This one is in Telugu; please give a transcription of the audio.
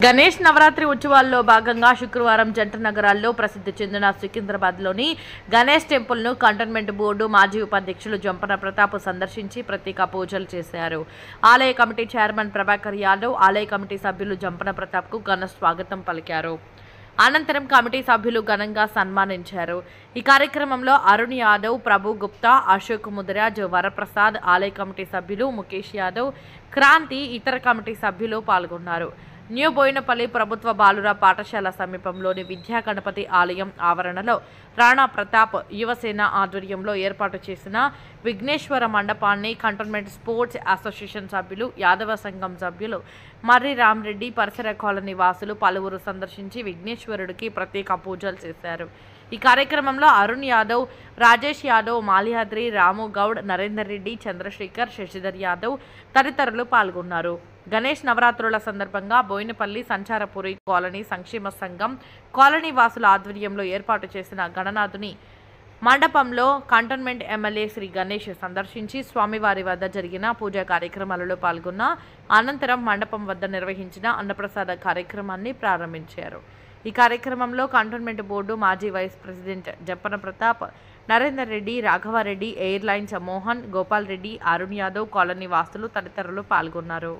గణేష్ నవరాత్రి ఉత్సవాల్లో భాగంగా శుక్రవారం జంట నగరాల్లో ప్రసిద్ధి చెందిన సికింద్రాబాద్లోని గణేష్ టెంపుల్ను కంటోన్మెంట్ బోర్డు మాజీ ఉపాధ్యక్షులు జంపన ప్రతాప్ సందర్శించి ప్రత్యేక పూజలు చేశారు. ఆలయ కమిటీ చైర్మన్ ప్రభాకర్ యాదవ్, ఆలయ కమిటీ సభ్యులు జంపన ప్రతాప్కు ఘన స్వాగతం పలికారు. అనంతరం కమిటీ సభ్యులు ఘనంగా సన్మానించారు. ఈ కార్యక్రమంలో అరుణ్ యాదవ్, ప్రభు గుప్తా, అశోక్ ముదిరాజ్, వరప్రసాద్, ఆలయ కమిటీ సభ్యులు ముఖేష్ యాదవ్, క్రాంతి, ఇతర కమిటీ సభ్యులు పాల్గొన్నారు. న్యూ బోయినపల్లి ప్రభుత్వ బాలుర పాఠశాల సమీపంలోని విద్యా గణపతి ఆలయం ఆవరణలో రాణా ప్రతాప్ యువసేన ఆధ్వర్యంలో ఏర్పాటు చేసిన విఘ్నేశ్వర మండపాన్ని కంటోన్మెంట్ స్పోర్ట్స్ అసోసియేషన్ సభ్యులు, యాదవ సంఘం సభ్యులు మర్రి రామరెడ్డి, పరిసర కాలనీ వాసులు పలువురు సందర్శించి విఘ్నేశ్వరుడికి ప్రత్యేక పూజలు చేశారు. ఈ కార్యక్రమంలో అరుణ్ యాదవ్, రాజేష్ యాదవ్, మాల్యాద్రి, రాము గౌడ్, నరేందర్ రెడ్డి, చంద్రశేఖర్, శశిధర్ యాదవ్ తదితరులు పాల్గొన్నారు. గణేష్ నవరాత్రుల సందర్భంగా బోయినపల్లి సంచారపురి కాలనీ సంక్షేమ సంఘం కాలనీ వాసుల ఆధ్వర్యంలో ఏర్పాటు చేసిన గణనాథుని మండపంలో కంటోన్మెంట్ ఎమ్మెల్యే శ్రీ గణేష్ సందర్శించి స్వామివారి వద్ద జరిగిన పూజా కార్యక్రమాలలో పాల్గొన్న అనంతరం మండపం వద్ద నిర్వహించిన అన్నప్రసాద కార్యక్రమాన్ని ప్రారంభించారు. ఈ కార్యక్రమంలో కంటోన్మెంట్ బోర్డు మాజీ vice president Jampana Pratap, Narender Reddy, Raghava Reddy, airlines Mohan, Gopal Reddy, Arun Yadav, colony వాసులు తదితరులు పాల్గొన్నారు.